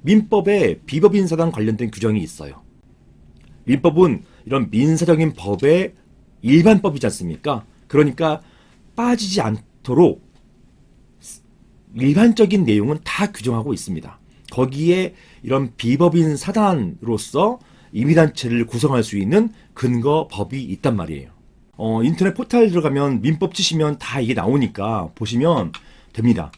민법에 비법인사단 관련된 규정이 있어요. 민법은 이런 민사적인 법의 일반법이지 않습니까? 그러니까 빠지지 않도록 일반적인 내용은 다 규정하고 있습니다. 거기에 이런 비법인 사단으로서 임의단체를 구성할 수 있는 근거 법이 있단 말이에요. 인터넷 포털 들어가면 민법 치시면 다 이게 나오니까 보시면 됩니다.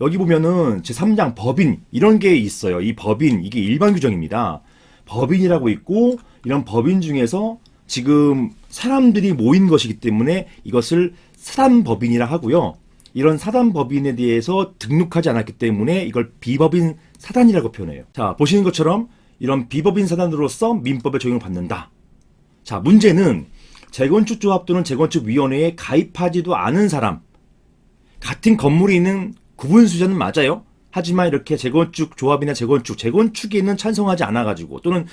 여기 보면은 제3장 법인 이런 게 있어요. 이 법인 이게 일반 규정입니다. 법인이라고 있고 이런 법인 중에서 지금 사람들이 모인 것이기 때문에 이것을 사단법인이라 하고요. 이런 사단법인에 대해서 등록하지 않았기 때문에 이걸 비법인 사단이라고 표현해요. 자, 보시는 것처럼 이런 비법인 사단으로서 민법에 적용을 받는다. 자, 문제는 재건축조합 또는 재건축위원회에 가입하지도 않은 사람, 같은 건물에 있는 구분수자는 맞아요. 하지만 이렇게 재건축조합이나 재건축에는 찬성하지 않아가지고 또는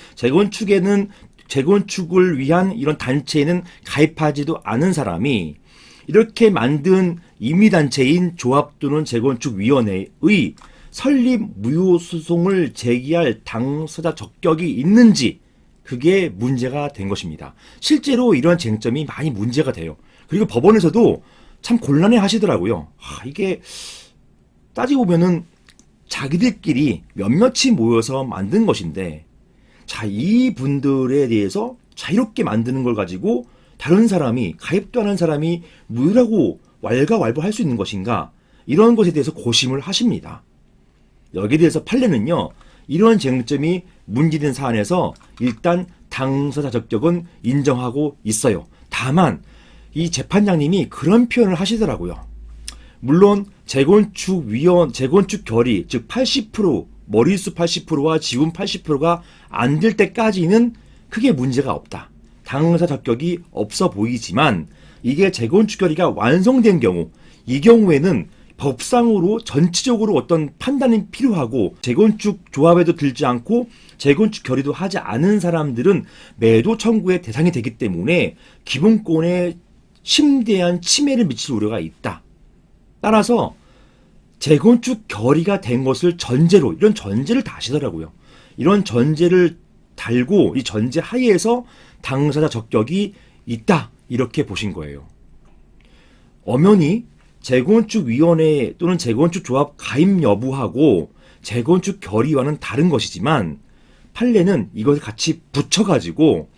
재건축을 위한 이런 단체에는 가입하지도 않은 사람이 이렇게 만든 임의단체인 조합 또는 재건축위원회의 설립 무효소송을 제기할 당사자 적격이 있는지 그게 문제가 된 것입니다. 실제로 이런 쟁점이 많이 문제가 돼요. 그리고 법원에서도 참 곤란해 하시더라고요. 이게 따지고 보면은 자기들끼리 몇몇이 모여서 만든 것인데 자, 이 분들에 대해서 자유롭게 만드는 걸 가지고 다른 사람이 가입도 안 한 사람이 무효라고 왈가왈부할 수 있는 것인가 이런 것에 대해서 고심을 하십니다. 여기에 대해서 판례는요. 이런 쟁점이 문제된 사안에서 일단 당사자 적격은 인정하고 있어요. 다만 이 재판장님이 그런 표현을 하시더라고요. 물론 재건축 결의 즉 80% 머릿수 80%와 지분 80%가 안 될 때까지는 크게 문제가 없다. 당사자 적격이 없어 보이지만 이게 재건축 결의가 완성된 경우 이 경우에는 법상으로 전체적으로 어떤 판단이 필요하고 재건축 조합에도 들지 않고 재건축 결의도 하지 않은 사람들은 매도 청구의 대상이 되기 때문에 기본권에 심대한 침해를 미칠 우려가 있다. 따라서 재건축 결의가 된 것을 전제로 이런 전제를 다시더라고요. 이런 전제를 달고 이 전제 하에서 당사자 적격이 있다 이렇게 보신 거예요. 엄연히 재건축위원회 또는 재건축조합 가입 여부하고 재건축 결의와는 다른 것이지만 판례는 이것을 같이 붙여가지고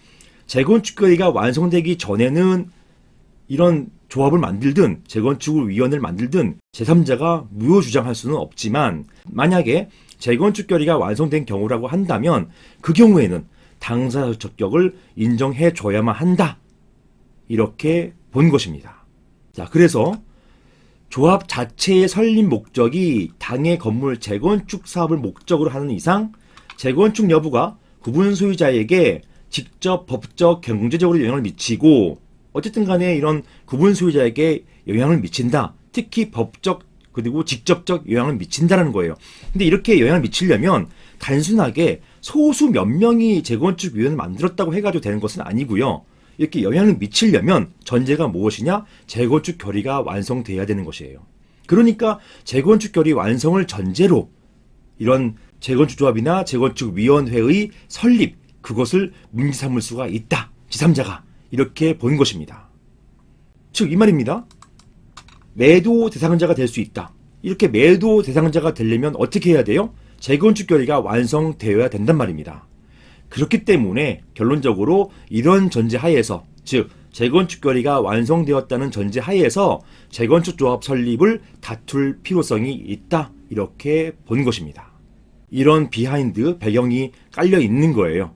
재건축 결의가 완성되기 전에는 이런 조합을 만들든 재건축위원회를 만들든 제3자가 무효 주장할 수는 없지만 만약에 재건축 결의가 완성된 경우라고 한다면 그 경우에는 당사자 적격을 인정해 줘야만 한다. 이렇게 본 것입니다. 자, 그래서 조합 자체의 설립 목적이 당의 건물 재건축 사업을 목적으로 하는 이상 재건축 여부가 구분 소유자에게 직접 법적 경제적으로 영향을 미치고 어쨌든 간에 이런 구분 소유자에게 영향을 미친다. 특히 법적 그리고 직접적 영향을 미친다는 거예요. 근데 이렇게 영향을 미치려면 단순하게 소수 몇 명이 재건축위원회를 만들었다고 해가지고 되는 것은 아니고요. 이렇게 영향을 미치려면 전제가 무엇이냐? 재건축 결의가 완성돼야 되는 것이에요. 그러니까 재건축 결의 완성을 전제로 이런 재건축조합이나 재건축위원회의 설립 그것을 문제 삼을 수가 있다. 제3자가 이렇게 본 것입니다. 즉 이 말입니다. 매도 대상자가 될 수 있다. 이렇게 매도 대상자가 되려면 어떻게 해야 돼요? 재건축 결의가 완성되어야 된단 말입니다. 그렇기 때문에 결론적으로 이런 전제 하에서 즉 재건축 결의가 완성되었다는 전제 하에서 재건축 조합 설립을 다툴 필요성이 있다. 이렇게 본 것입니다. 이런 비하인드 배경이 깔려 있는 거예요.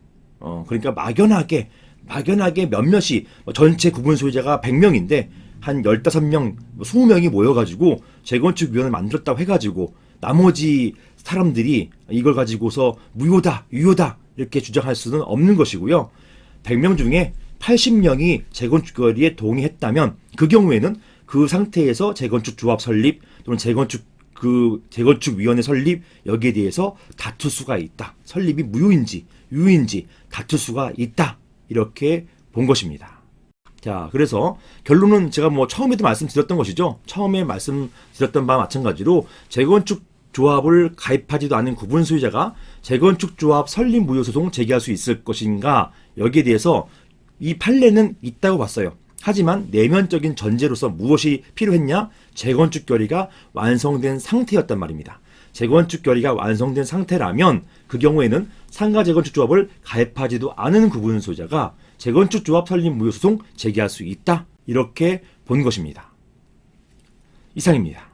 그러니까 막연하게 몇몇이 전체 구분 소유자가 100명인데 한 15명, 20명이 모여가지고 재건축위원회를 만들었다고 해가지고 나머지 사람들이 이걸 가지고서 무효다, 유효다 이렇게 주장할 수는 없는 것이고요. 100명 중에 80명이 재건축 결의에 동의했다면 그 경우에는 그 상태에서 재건축 조합 설립 또는 재건축위원회 설립 여기에 대해서 다툴 수가 있다. 설립이 무효인지 유효인지 다툴 수가 있다. 이렇게 본 것입니다. 자, 그래서 결론은 제가 처음에도 말씀드렸던 것이죠. 처음에 말씀드렸던 바와 마찬가지로 재건축 조합을 가입하지도 않은 구분 소유자가 재건축 조합 설립 무효 소송 제기할 수 있을 것인가? 여기에 대해서 이 판례는 있다고 봤어요. 하지만 내면적인 전제로서 무엇이 필요했냐? 재건축 결의가 완성된 상태였단 말입니다. 재건축 결의가 완성된 상태라면 그 경우에는 상가 재건축 조합을 가입하지도 않은 구분 소유자가 재건축 조합 설립 무효 소송 제기할 수 있다. 이렇게 본 것입니다. 이상입니다.